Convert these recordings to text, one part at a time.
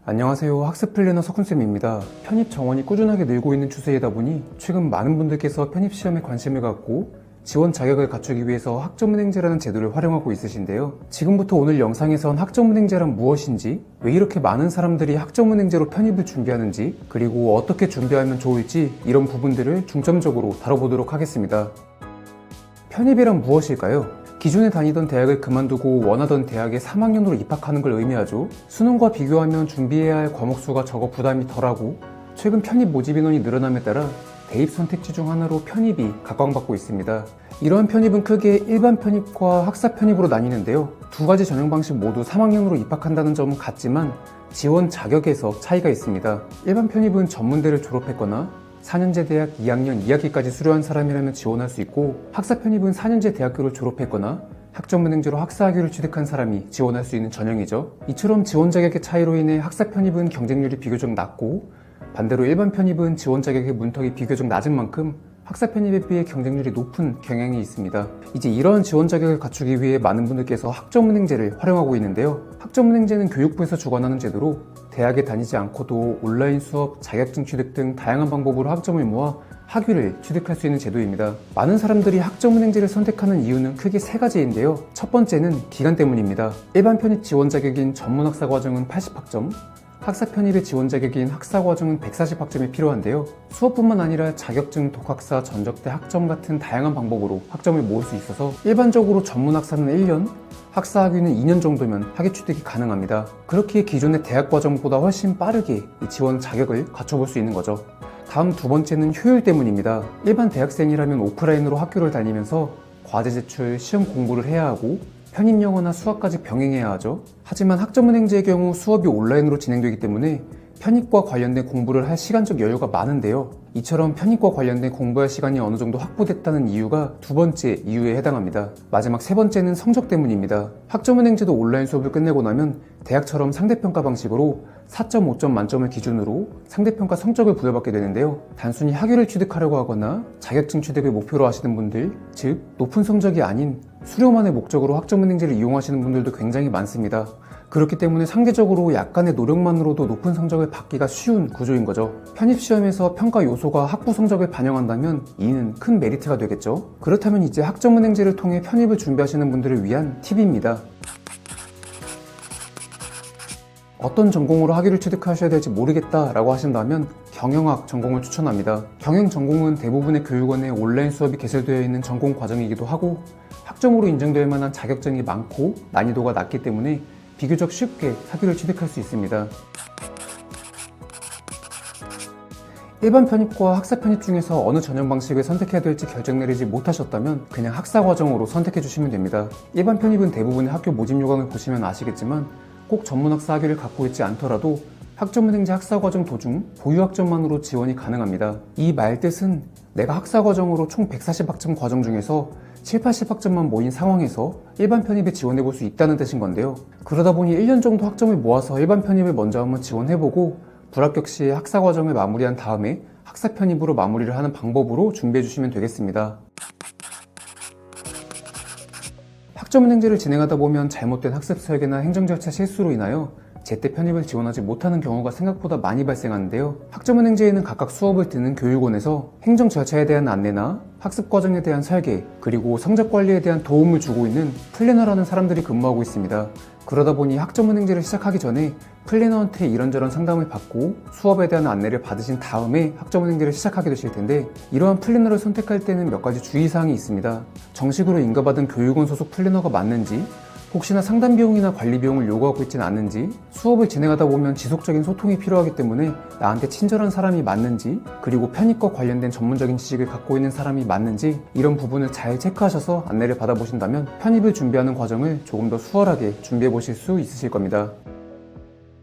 안녕하세요. 학습 플래너 석훈쌤입니다. 편입 정원이 꾸준하게 늘고 있는 추세이다 보니 최근 많은 분들께서 편입 시험에 관심을 갖고 지원 자격을 갖추기 위해서 학점은행제라는 제도를 활용하고 있으신데요. 지금부터 오늘 영상에선 학점은행제란 무엇인지, 왜 이렇게 많은 사람들이 학점은행제로 편입을 준비하는지, 그리고 어떻게 준비하면 좋을지 이런 부분들을 중점적으로 다뤄보도록 하겠습니다. 편입이란 무엇일까요? 기존에 다니던 대학을 그만두고 원하던 대학에 3학년으로 입학하는 걸 의미하죠. 수능과 비교하면 준비해야 할 과목 수가 적어 부담이 덜하고, 최근 편입 모집 인원이 늘어남에 따라 대입 선택지 중 하나로 편입이 각광받고 있습니다. 이러한 편입은 크게 일반 편입과 학사 편입으로 나뉘는데요. 두 가지 전형 방식 모두 3학년으로 입학한다는 점은 같지만 지원 자격에서 차이가 있습니다. 일반 편입은 전문대를 졸업했거나 4년제 대학 2학년 2학기까지 수료한 사람이라면 지원할 수 있고, 학사 편입은 4년제 대학교를 졸업했거나 학점은행제로 학사학위를 취득한 사람이 지원할 수 있는 전형이죠. 이처럼 지원 자격의 차이로 인해 학사 편입은 경쟁률이 비교적 낮고, 반대로 일반 편입은 지원 자격의 문턱이 비교적 낮은 만큼 학사 편입에 비해 경쟁률이 높은 경향이 있습니다. 이제 이러한 지원 자격을 갖추기 위해 많은 분들께서 학점은행제를 활용하고 있는데요. 학점은행제는 교육부에서 주관하는 제도로 대학에 다니지 않고도 온라인 수업, 자격증 취득 등 다양한 방법으로 학점을 모아 학위를 취득할 수 있는 제도입니다. 많은 사람들이 학점은행제를 선택하는 이유는 크게 세 가지인데요. 첫 번째는 기간 때문입니다. 일반 편입 지원 자격인 전문학사 과정은 80학점, 학사 편입의 지원 자격인 학사 과정은 140학점이 필요한데요. 수업뿐만 아니라 자격증, 독학사, 전적대 학점 같은 다양한 방법으로 학점을 모을 수 있어서 일반적으로 전문학사는 1년, 학사학위는 2년 정도면 학위 취득이 가능합니다. 그렇기에 기존의 대학 과정보다 훨씬 빠르게 이 지원 자격을 갖춰볼 수 있는 거죠. 다음 두 번째는 효율 때문입니다. 일반 대학생이라면 오프라인으로 학교를 다니면서 과제 제출, 시험 공부를 해야 하고 편입 영어나 수학까지 병행해야 하죠. 하지만 학점은행제의 경우 수업이 온라인으로 진행되기 때문에 편입과 관련된 공부를 할 시간적 여유가 많은데요. 이처럼 편입과 관련된 공부할 시간이 어느 정도 확보됐다는 이유가 두 번째 이유에 해당합니다. 마지막 세 번째는 성적 때문입니다. 학점은행제도 온라인 수업을 끝내고 나면 대학처럼 상대평가 방식으로 4.5점 만점을 기준으로 상대평가 성적을 부여받게 되는데요. 단순히 학위를 취득하려고 하거나 자격증 취득을 목표로 하시는 분들, 즉 높은 성적이 아닌 수료만의 목적으로 학점은행제를 이용하시는 분들도 굉장히 많습니다. 그렇기 때문에 상대적으로 약간의 노력만으로도 높은 성적을 받기가 쉬운 구조인 거죠. 편입시험에서 평가 요소가 학부 성적을 반영한다면 이는 큰 메리트가 되겠죠. 그렇다면 이제 학점은행제를 통해 편입을 준비하시는 분들을 위한 팁입니다. 어떤 전공으로 학위를 취득하셔야 될지 모르겠다라고 하신다면 경영학 전공을 추천합니다. 경영 전공은 대부분의 교육원에 온라인 수업이 개설되어 있는 전공 과정이기도 하고, 학점으로 인정될 만한 자격증이 많고 난이도가 낮기 때문에 비교적 쉽게 학위를 취득할 수 있습니다. 일반 편입과 학사 편입 중에서 어느 전형 방식을 선택해야 될지 결정 내리지 못하셨다면 그냥 학사 과정으로 선택해 주시면 됩니다. 일반 편입은 대부분의 학교 모집 요강을 보시면 아시겠지만 꼭 전문학사 학위를 갖고 있지 않더라도 학점은행제 학사 과정 도중 보유 학점만으로 지원이 가능합니다. 이 말 뜻은 내가 학사 과정으로 총 140학점 과정 중에서 7, 80학점만 모인 상황에서 일반 편입에 지원해볼 수 있다는 뜻인 건데요. 그러다 보니 1년 정도 학점을 모아서 일반 편입을 먼저 한번 지원해보고 불합격 시에 학사 과정을 마무리한 다음에 학사 편입으로 마무리를 하는 방법으로 준비해주시면 되겠습니다. 학점은행제를 진행하다 보면 잘못된 학습 설계나 행정 절차 실수로 인하여 제때 편입을 지원하지 못하는 경우가 생각보다 많이 발생하는데요. 학점은행제에는 각각 수업을 듣는 교육원에서 행정 절차에 대한 안내나 학습 과정에 대한 설계, 그리고 성적 관리에 대한 도움을 주고 있는 플래너라는 사람들이 근무하고 있습니다. 그러다 보니 학점은행제를 시작하기 전에 플래너한테 이런저런 상담을 받고 수업에 대한 안내를 받으신 다음에 학점은행제를 시작하게 되실 텐데, 이러한 플래너를 선택할 때는 몇 가지 주의사항이 있습니다. 정식으로 인가받은 교육원 소속 플래너가 맞는지, 혹시나 상담 비용이나 관리 비용을 요구하고 있지는 않는지, 수업을 진행하다 보면 지속적인 소통이 필요하기 때문에 나한테 친절한 사람이 맞는지, 그리고 편입과 관련된 전문적인 지식을 갖고 있는 사람이 맞는지, 이런 부분을 잘 체크하셔서 안내를 받아보신다면 편입을 준비하는 과정을 조금 더 수월하게 준비해 보실 수 있으실 겁니다.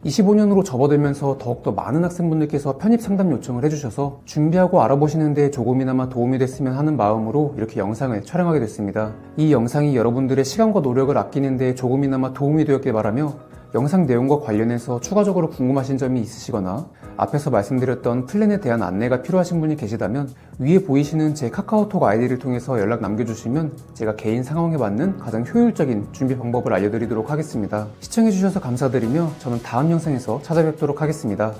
25년으로 접어들면서 더욱더 많은 학생분들께서 편입 상담 요청을 해주셔서 준비하고 알아보시는데 조금이나마 도움이 됐으면 하는 마음으로 이렇게 영상을 촬영하게 됐습니다. 이 영상이 여러분들의 시간과 노력을 아끼는 데 조금이나마 도움이 되었길 바라며 영상 내용과 관련해서 추가적으로 궁금하신 점이 있으시거나 앞에서 말씀드렸던 플랜에 대한 안내가 필요하신 분이 계시다면 위에 보이시는 제 카카오톡 아이디를 통해서 연락 남겨주시면 제가 개인 상황에 맞는 가장 효율적인 준비 방법을 알려드리도록 하겠습니다. 시청해주셔서 감사드리며 저는 다음 영상에서 찾아뵙도록 하겠습니다.